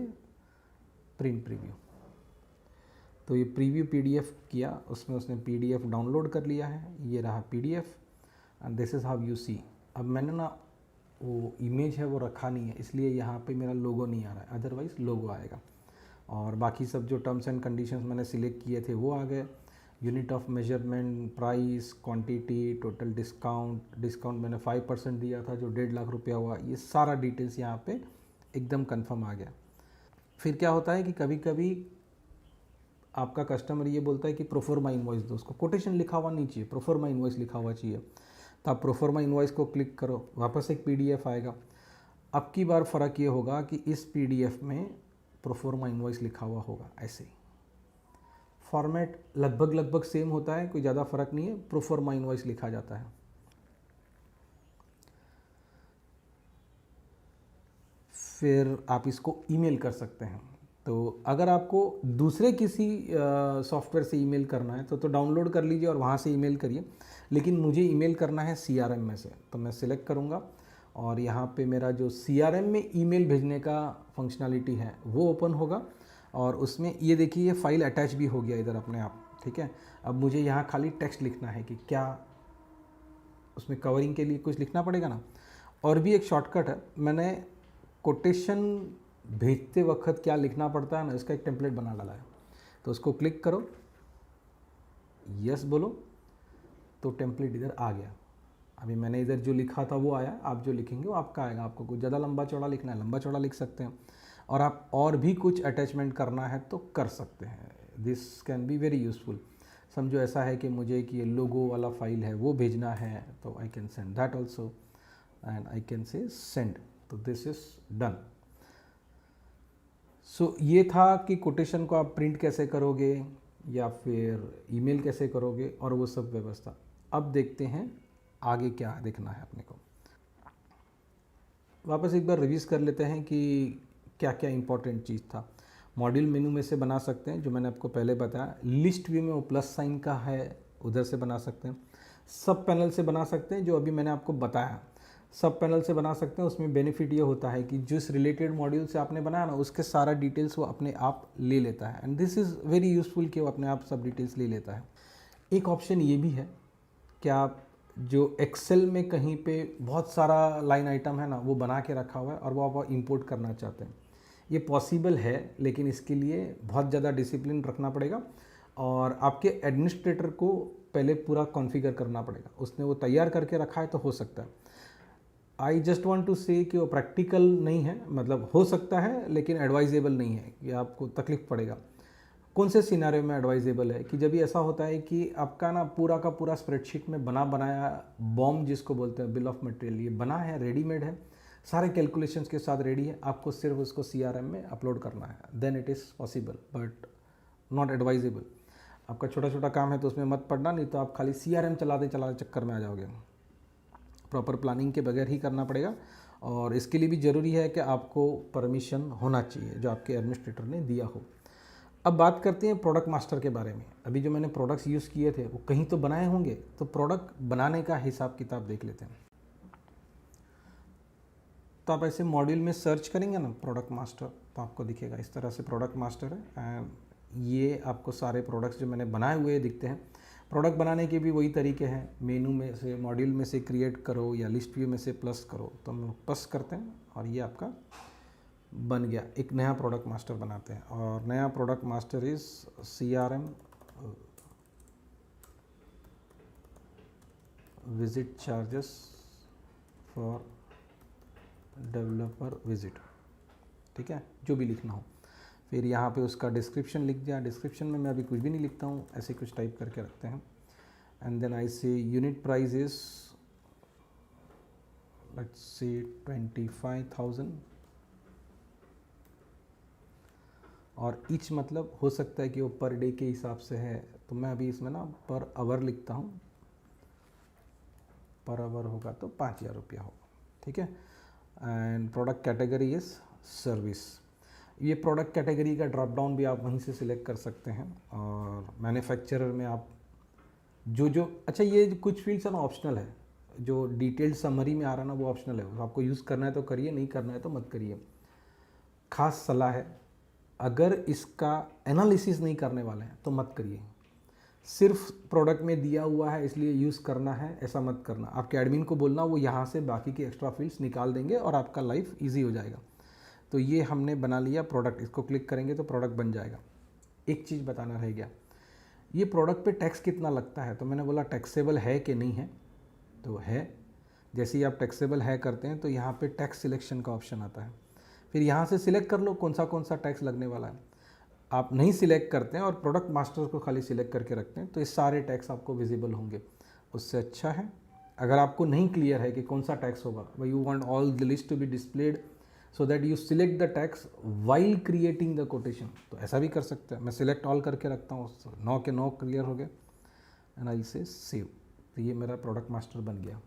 प्रिंट प्रीव्यू। तो ये प्रीव्यू PDF किया, उसमें उसने PDF डाउनलोड कर लिया है, ये रहा PDF and this is how you see. अब मैंने ना वो इमेज है वो रखा नहीं है, इसलिए यहाँ पे मेरा लोगो नहीं आ रहा है, अदरवाइज़ लोगो आएगा। और बाकी सब जो टर्म्स एंड कंडीशंस मैंने सिलेक्ट किए थे वो आ गए। Unit of measurement, price, quantity, total discount मैंने 5% दिया था जो 1.5 लाख रुपया हुआ, ये सारा डिटेल्स यहाँ पे एकदम कंफर्म आ गया। फिर क्या होता है कि कभी कभी आपका कस्टमर ये बोलता है कि प्रोफॉर्मा इनवॉइस दो, उसको कोटेशन लिखा हुआ नहीं चाहिए, प्रोफॉर्मा इनवॉइस लिखा हुआ चाहिए। तो आप प्रोफॉर्मा इनवॉइस को क्लिक करो, वापस एक PDF आएगा। अब की बार फ़र्क ये होगा कि इस PDF में प्रोफॉर्मा इनवॉइस लिखा हुआ होगा ऐसे। फॉर्मेट लगभग सेम होता है, कोई ज़्यादा फ़र्क नहीं है, प्रोफॉर्मा इनवॉइस लिखा जाता है। फिर आप इसको ईमेल कर सकते हैं। तो अगर आपको दूसरे किसी सॉफ्टवेयर से ईमेल करना है तो डाउनलोड कर लीजिए और वहाँ से ईमेल करिए, लेकिन मुझे ईमेल करना है CRM में से, तो मैं सिलेक्ट करूँगा और यहाँ पे मेरा जो CRM में ईमेल भेजने का फंक्शनलिटी है वो ओपन होगा। और उसमें ये देखिए ये फाइल अटैच भी हो गया इधर अपने आप, ठीक है। अब मुझे यहाँ खाली टेक्स्ट लिखना है कि क्या उसमें कवरिंग के लिए कुछ लिखना पड़ेगा ना। और भी एक शॉर्टकट है, मैंने कोटेशन भेजते वक्त क्या लिखना पड़ता है ना, इसका एक टेम्पलेट बना डाला है। तो उसको क्लिक करो, यस बोलो, तो टेम्पलेट इधर आ गया। अभी मैंने इधर जो लिखा था वो आया, आप जो लिखेंगे वो आपका आएगा। आपको कुछ ज़्यादा लंबा चौड़ा लिखना है, लंबा चौड़ा लिख सकते हैं। और आप और भी कुछ अटैचमेंट करना है तो कर सकते हैं। This can be very useful. समझो ऐसा है कि मुझे कि ये लोगो वाला फाइल है वो भेजना है, तो I can send that also and I can से सेंड। तो दिस इज़ डन। सो ये था कि कोटेशन को आप प्रिंट कैसे करोगे या फिर ईमेल कैसे करोगे और वो सब व्यवस्था। अब देखते हैं आगे क्या देखना है अपने को। वापस एक बार रिवीज कर लेते हैं कि क्या क्या इंपॉर्टेंट चीज़ था। मॉड्यूल मेनू में से बना सकते हैं, जो मैंने आपको पहले बताया। लिस्ट व्यू में वो प्लस साइन का है, उधर से बना सकते हैं। सब पैनल से बना सकते हैं, जो अभी मैंने आपको बताया। सब पैनल से बना सकते हैं, उसमें बेनिफिट ये होता है कि जिस रिलेटेड मॉड्यूल से आपने बनाया ना उसके सारा डिटेल्स वो अपने आप ले लेता है। And this is very useful कि वो अपने आप सब डिटेल्स ले लेता है। एक ऑप्शन ये भी है कि आप जो एक्सेल में कहीं पे बहुत सारा लाइन आइटम है ना वो बना के रखा हुआ है और वो आप इंपोर्ट करना चाहते हैं, ये पॉसिबल है, लेकिन इसके लिए बहुत ज़्यादा डिसिप्लिन रखना पड़ेगा और आपके एडमिनिस्ट्रेटर को पहले पूरा कॉन्फ़िगर करना पड़ेगा। उसने वो तैयार करके रखा है तो हो सकता है। आई जस्ट वांट टू से कि वो प्रैक्टिकल नहीं है, मतलब हो सकता है लेकिन एडवाइजेबल नहीं है, कि आपको तकलीफ पड़ेगा। कौन से सिनारियो में एडवाइजेबल है कि जब भी ऐसा होता है कि आपका ना पूरा का पूरा स्प्रेडशीट में बना बनाया बॉम्ब जिसको बोलते हैं, बिल ऑफ मटेरियल, ये बना है, रेडीमेड है, सारे कैलकुलेशंस के साथ रेडी है, आपको सिर्फ उसको CRM में अपलोड करना है, then it is possible but not advisable. आपका छोटा छोटा काम है तो उसमें मत पड़ना, नहीं तो आप खाली CRM चलाते चलाते चक्कर में आ जाओगे। प्रॉपर प्लानिंग के बगैर ही करना पड़ेगा और इसके लिए भी ज़रूरी है कि आपको परमिशन होना चाहिए जो आपके एडमिनिस्ट्रेटर ने दिया हो। अब बात करते हैं प्रोडक्ट मास्टर के बारे में। अभी जो मैंने प्रोडक्ट्स यूज़ किए थे वो कहीं तो बनाए होंगे, तो प्रोडक्ट बनाने का हिसाब किताब देख लेते हैं। तो आप ऐसे मॉड्यूल में सर्च करेंगे ना प्रोडक्ट मास्टर, तो आपको दिखेगा इस तरह से प्रोडक्ट मास्टर है। एंड ये आपको सारे प्रोडक्ट्स जो मैंने बनाए हुए दिखते हैं। प्रोडक्ट बनाने के भी वही तरीके हैं, मेनू में से मॉड्यूल में से क्रिएट करो या लिस्ट व्यू में से प्लस करो। तो हम लोग प्लस करते हैं और ये आपका बन गया। एक नया प्रोडक्ट मास्टर बनाते हैं और नया product master is CRM visit charges for developer visit, ठीक है, जो भी लिखना हो। फिर यहाँ पे उसका डिस्क्रिप्शन लिख दिया। डिस्क्रिप्शन में मैं अभी कुछ भी नहीं लिखता हूँ, ऐसे कुछ टाइप करके रखते हैं। एंड देन आई से unit price is let's say 25,000 और ईच मतलब हो सकता है कि वो पर डे के हिसाब से है, तो मैं अभी इसमें ना पर आवर लिखता हूँ। पर आवर होगा तो 5,000 रुपया होगा, ठीक है। And product category is service. ये प्रोडक्ट कैटेगरी का ड्रॉप डाउन भी आप वहीं से सिलेक्ट कर सकते हैं। और मैन्युफैक्चरर में आप जो अच्छा, ये कुछ फील्ड्स है ना ऑप्शनल है, जो डिटेल्ड समरी में आ रहा है ना वो ऑप्शनल है। आपको यूज़ करना है तो करिए, नहीं करना है तो मत करिए। खास सलाह है, अगर इसका एनालिसिस नहीं करने वाले हैं तो मत करिए। सिर्फ प्रोडक्ट में दिया हुआ है इसलिए यूज़ करना है, ऐसा मत करना। आपके एडमिन को बोलना, वो यहाँ से बाकी के एक्स्ट्रा फील्ड्स निकाल देंगे और आपका लाइफ ईजी हो जाएगा। तो ये हमने बना लिया प्रोडक्ट, इसको क्लिक करेंगे तो प्रोडक्ट बन जाएगा। एक चीज़ बताना रह गया, ये प्रोडक्ट पे टैक्स कितना लगता है। तो मैंने बोला टैक्सेबल है कि नहीं है, तो है। जैसे ही आप टैक्सेबल है करते हैं तो यहाँ पे टैक्स सिलेक्शन का ऑप्शन आता है। फिर यहाँ से सिलेक्ट कर लो कौन सा टैक्स लगने वाला है। आप नहीं सिलेक्ट करते हैं और प्रोडक्ट मास्टर को खाली सिलेक्ट करके रखते हैं तो ये सारे टैक्स आपको विजिबल होंगे। उससे अच्छा है अगर आपको नहीं क्लियर है कि कौन सा टैक्स होगा, वही you want all the list to be displayed so that you select the tax while creating the quotation, तो ऐसा भी कर सकते हैं। मैं सिलेक्ट ऑल करके रखता हूँ, 9 के 9 क्लियर हो गए एंड आई से सेव। तो ये मेरा प्रोडक्ट मास्टर बन गया।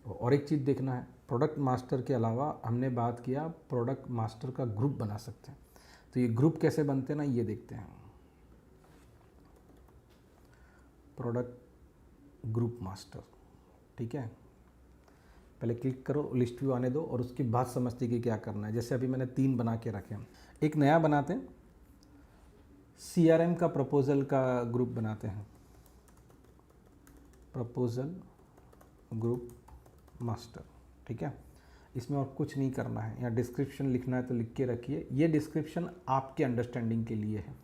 और एक चीज़ देखना है, प्रोडक्ट मास्टर के अलावा हमने बात किया प्रोडक्ट मास्टर का ग्रुप बना सकते हैं। तो ये ग्रुप कैसे बनते हैं ना, ये देखते हैं। प्रोडक्ट ग्रुप मास्टर, ठीक है। पहले क्लिक करो, लिस्ट व्यू आने दो और उसके बाद समझते कि क्या करना है। जैसे अभी मैंने 3 बना के रखे हैं, एक नया बनाते हैं, CRM का प्रपोजल का ग्रुप बनाते हैं। प्रपोजल ग्रुप मास्टर, ठीक है। इसमें और कुछ नहीं करना है। यहाँ डिस्क्रिप्शन लिखना है तो लिख के रखिए। ये डिस्क्रिप्शन आपके अंडरस्टैंडिंग के लिए है,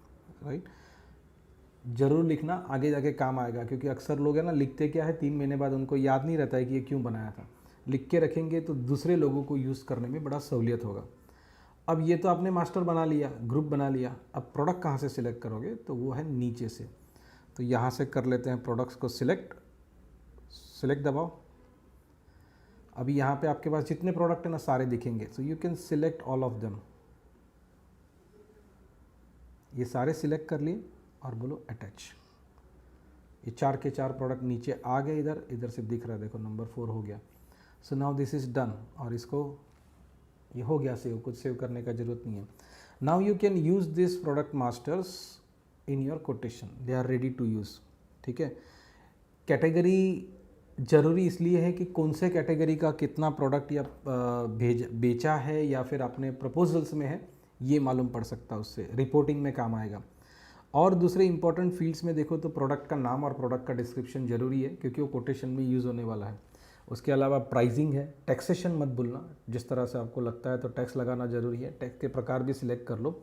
राइट। ज़रूर लिखना, आगे जाके काम आएगा। क्योंकि अक्सर लोग हैं ना, लिखते क्या है 3 महीने बाद उनको याद नहीं रहता है कि ये क्यों बनाया था। लिख के रखेंगे तो दूसरे लोगों को यूज़ करने में बड़ा सहूलियत होगा। अब ये तो आपने मास्टर बना लिया, ग्रुप बना लिया। अब प्रोडक्ट कहाँ से सिलेक्ट करोगे, तो वो है नीचे से। तो यहाँ से कर लेते हैं प्रोडक्ट्स को सिलेक्ट दबाओ। अभी यहाँ पे आपके पास जितने प्रोडक्ट है ना सारे दिखेंगे। So you can select all of them. ये सारे सिलेक्ट कर लिए और बोलो अटैच। ये 4 के 4 प्रोडक्ट नीचे आ गए, इधर से दिख रहा है, देखो नंबर 4 हो गया। So now this is done. और इसको ये हो गया सेव, कुछ सेव करने का जरूरत नहीं है। Now you can use this product masters in your quotation, they are ready to use, ठीक है। कैटेगरी ज़रूरी इसलिए है कि कौन से कैटेगरी का कितना प्रोडक्ट या बेचा है या फिर अपने प्रपोजल्स में है, ये मालूम पड़ सकता है, उससे रिपोर्टिंग में काम आएगा। और दूसरे इंपॉर्टेंट फील्ड्स में देखो तो प्रोडक्ट का नाम और प्रोडक्ट का डिस्क्रिप्शन जरूरी है, क्योंकि वो कोटेशन में यूज़ होने वाला है। उसके अलावा प्राइसिंग है, टैक्सेशन मत भूलना। जिस तरह से आपको लगता है तो टैक्स लगाना जरूरी है। टैक्स के प्रकार भी सिलेक्ट कर लो।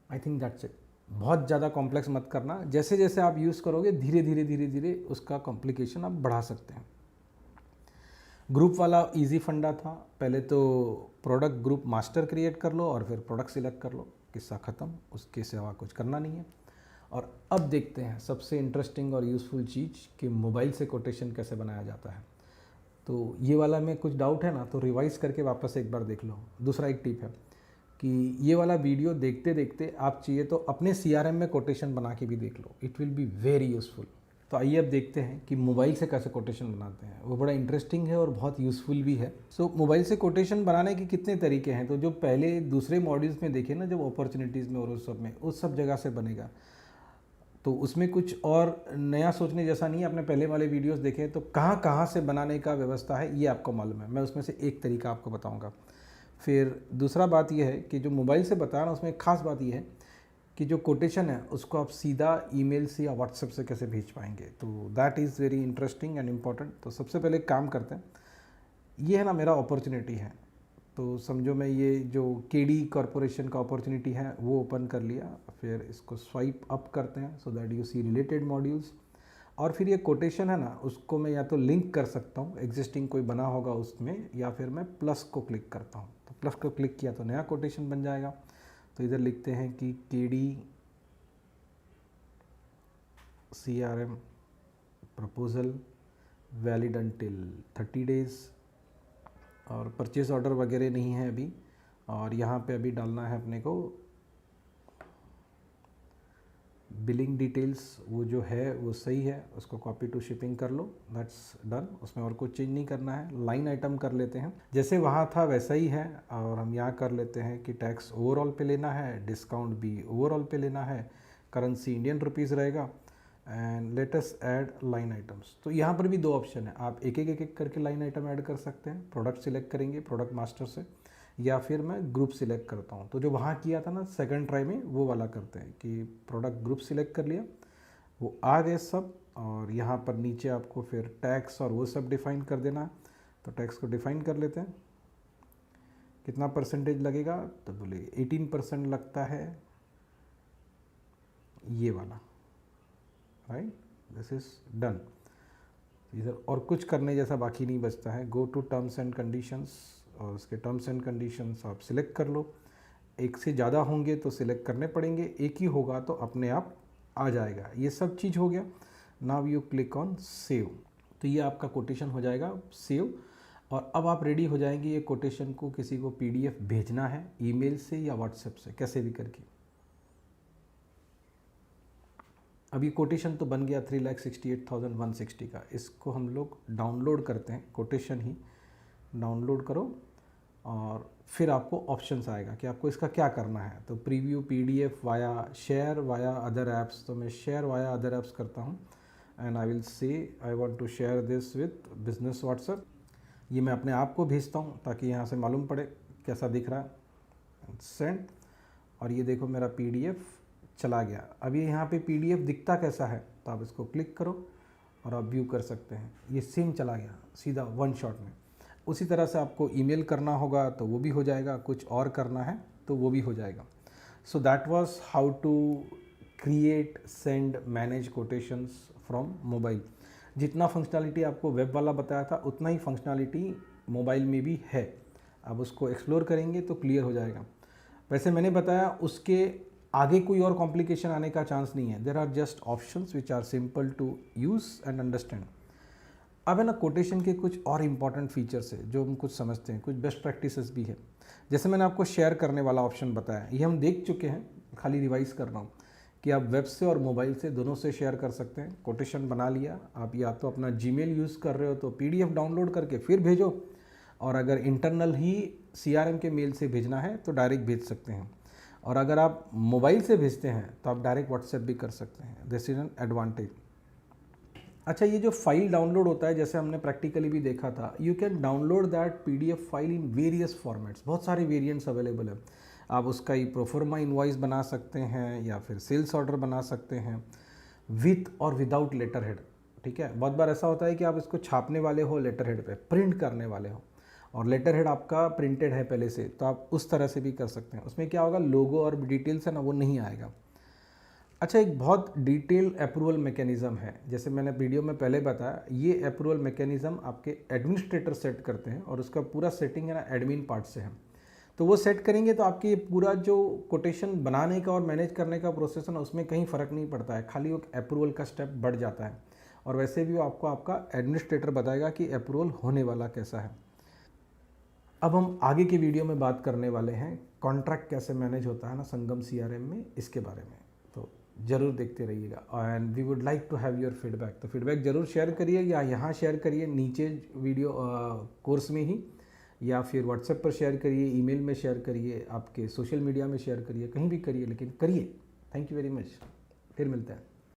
I think that's it. बहुत ज़्यादा कॉम्प्लेक्स मत करना। जैसे जैसे आप यूज़ करोगे धीरे धीरे उसका कॉम्प्लिकेशन आप बढ़ा सकते हैं। ग्रुप वाला इजी फंडा था। पहले तो प्रोडक्ट ग्रुप मास्टर क्रिएट कर लो और फिर प्रोडक्ट सिलेक्ट कर लो, किस्सा ख़त्म। उसके सिवा कुछ करना नहीं है। और अब देखते हैं सबसे इंटरेस्टिंग और यूज़फुल चीज़ कि मोबाइल से कोटेशन कैसे बनाया जाता है। तो ये वाला में कुछ डाउट है ना, तो रिवाइज़ करके वापस एक बार देख लो। दूसरा एक टिप है कि ये वाला वीडियो देखते देखते आप चाहिए तो अपने CRM में कोटेशन बना के भी देख लो। It will be very useful. तो आइए अब देखते हैं कि मोबाइल से कैसे कोटेशन बनाते हैं। वो बड़ा इंटरेस्टिंग है और बहुत यूज़फुल भी है। सो मोबाइल से कोटेशन बनाने के कितने तरीके हैं, तो जो पहले दूसरे मॉड्यूल्स में देखे ना, जब अपॉर्चुनिटीज़ में और उस सब जगह से बनेगा, तो उसमें कुछ और नया सोचने जैसा नहीं है। आपने पहले वाले वीडियोस देखे तो कहाँ कहाँ से बनाने का व्यवस्था है ये आपको मालूम है। मैं उसमें से एक तरीका आपको बताऊँगा। फिर दूसरा बात यह है कि जो मोबाइल से बताया ना, उसमें एक ख़ास बात यह है कि जो कोटेशन है उसको आप सीधा ईमेल से या व्हाट्सएप से कैसे भेज पाएंगे, तो that is very interesting and important. तो सबसे पहले एक काम करते हैं, ये है ना मेरा अपॉर्चुनिटी है, तो समझो मैं ये जो केडी कॉरपोरेशन का अपॉर्चुनिटी है वो ओपन कर लिया। फिर इसको स्वाइप अप करते हैं so that you see related modules. और फिर ये कोटेशन है ना, उसको मैं या तो लिंक कर सकता हूँ, एग्जिस्टिंग कोई बना होगा उसमें, या फिर मैं प्लस को क्लिक करता हूँ। तो प्लस को क्लिक किया तो नया कोटेशन बन जाएगा। तो इधर लिखते हैं कि KD CRM proposal valid until 30 days, और परचेज ऑर्डर वगैरह नहीं है अभी। और यहाँ पे अभी डालना है अपने को बिलिंग डिटेल्स, वो जो है वो सही है, उसको कॉपी टू शिपिंग कर लो, दैट्स डन। उसमें और कुछ चेंज नहीं करना है। लाइन आइटम कर लेते हैं, जैसे वहाँ था वैसा ही है। और हम यहाँ कर लेते हैं कि टैक्स ओवरऑल पे लेना है, डिस्काउंट भी ओवरऑल पे लेना है, करेंसी इंडियन रुपीज़ रहेगा, and let us add line items. तो यहाँ पर भी दो ऑप्शन है, आप एक एक करके लाइन आइटम ऐड कर सकते हैं। प्रोडक्ट सिलेक्ट करेंगे प्रोडक्ट मास्टर से, या फिर मैं ग्रुप सिलेक्ट करता हूँ। तो जो वहाँ किया था ना सेकंड ट्राई में, वो वाला करते हैं कि प्रोडक्ट ग्रुप सिलेक्ट कर लिया, वो आ गए सब। और यहाँ पर नीचे आपको फिर टैक्स और वो सब डिफ़ाइन कर देना है। तो टैक्स को डिफ़ाइन कर लेते हैं, कितना परसेंटेज लगेगा, तो बोले 18% लगता है ये वाला, राइट। This is done. इधर और कुछ करने जैसा बाकी नहीं बचता है। Go to terms and conditions, और उसके टर्म्स एंड कंडीशंस आप सिलेक्ट कर लो। एक से ज़्यादा होंगे तो सिलेक्ट करने पड़ेंगे, एक ही होगा तो अपने आप आ जाएगा। ये सब चीज़ हो गया। Now you click on save, तो ये आपका कोटेशन हो जाएगा सेव। और अब आप रेडी हो जाएंगे ये कोटेशन को किसी को PDF भेजना है, ईमेल से या व्हाट्सएप से, कैसे भी करके। अभी कोटेशन तो बन गया 3,68,160 का। इसको हम लोग डाउनलोड करते हैं, कोटेशन ही डाउनलोड करो, और फिर आपको ऑप्शंस आएगा कि आपको इसका क्या करना है। तो preview PDF via share via other apps, तो मैं शेयर वाया अदर ऐप्स करता हूँ, and I will say I want to share this with business WhatsApp. ये मैं अपने आप को भेजता हूँ ताकि यहाँ से मालूम पड़े कैसा दिख रहा है। सेंड, और ये देखो मेरा PDF चला गया। अब ये यहाँ पे PDF दिखता कैसा है, तो आप इसको क्लिक करो और आप व्यू कर सकते हैं। ये सेम चला गया सीधा वन शॉट में। उसी तरह से आपको ईमेल करना होगा तो वो भी हो जाएगा, कुछ और करना है तो वो भी हो जाएगा। So that was how to create, send, manage quotations from mobile. जितना फंक्शनैलिटी आपको वेब वाला बताया था उतना ही फंक्शनैलिटी मोबाइल में भी है। अब उसको एक्सप्लोर करेंगे तो क्लियर हो जाएगा। वैसे मैंने बताया उसके आगे कोई और कॉम्प्लिकेशन आने का चांस नहीं है। There are just options which are simple to use and understand. अब है ना कोटेशन के कुछ और इम्पॉर्टेंट फीचर्स है जो हम कुछ समझते हैं, कुछ बेस्ट प्रैक्टिसेस भी है। जैसे मैंने आपको शेयर करने वाला ऑप्शन बताया, ये हम देख चुके हैं, खाली रिवाइज कर रहा हूँ कि आप वेब से और मोबाइल से दोनों से शेयर कर सकते हैं। कोटेशन बना लिया, आप या तो अपना जीमेल यूज़ कर रहे हो तो PDF डाउनलोड करके फिर भेजो, और अगर इंटरनल ही CRM के मेल से भेजना है तो डायरेक्ट भेज सकते हैं। और अगर आप मोबाइल से भेजते हैं तो आप डायरेक्ट व्हाट्सएप भी कर सकते हैं। This is an advantage. अच्छा, ये जो फाइल डाउनलोड होता है, जैसे हमने प्रैक्टिकली भी देखा था, you can download that PDF file in various formats. बहुत सारे वेरिएंट्स अवेलेबल है। आप उसका ही प्रोफॉर्मा इनवॉइस बना सकते हैं या फिर सेल्स ऑर्डर बना सकते हैं, विथ और विदाउट लेटर हेड। ठीक है, बहुत बार ऐसा होता है कि आप इसको छापने वाले हो लेटर हेड पे, प्रिंट करने वाले हो, और लेटर हेड आपका प्रिंटेड है पहले से, तो आप उस तरह से भी कर सकते हैं। उसमें क्या होगा, लोगो और डिटेल्स है ना, वो नहीं आएगा। अच्छा, एक बहुत डिटेल अप्रूवल मैकेनिज़्म है, जैसे मैंने वीडियो में पहले बताया। ये अप्रूवल मैकेनिज़्म आपके एडमिनिस्ट्रेटर सेट करते हैं, और उसका पूरा सेटिंग है ना एडमिन पार्ट से है। तो वो सेट करेंगे तो आपकी ये पूरा जो कोटेशन बनाने का और मैनेज करने का प्रोसेस है ना, उसमें कहीं फ़र्क नहीं पड़ता है, खाली एक अप्रूवल का स्टेप बढ़ जाता है। और वैसे भी वो आपको आपका एडमिनिस्ट्रेटर बताएगा कि अप्रूवल होने वाला कैसा है। अब हम आगे की वीडियो में बात करने वाले हैं कॉन्ट्रैक्ट कैसे मैनेज होता है ना संगम CRM में, इसके बारे में। तो ज़रूर देखते रहिएगा and we would like to have your feedback. तो फीडबैक ज़रूर शेयर करिए, या यहाँ शेयर करिए नीचे वीडियो कोर्स में ही, या फिर व्हाट्सएप पर शेयर करिए, ईमेल में शेयर करिए, आपके सोशल मीडिया में शेयर करिए, कहीं भी करिए, लेकिन करिए। थैंक यू वेरी मच, फिर मिलते हैं।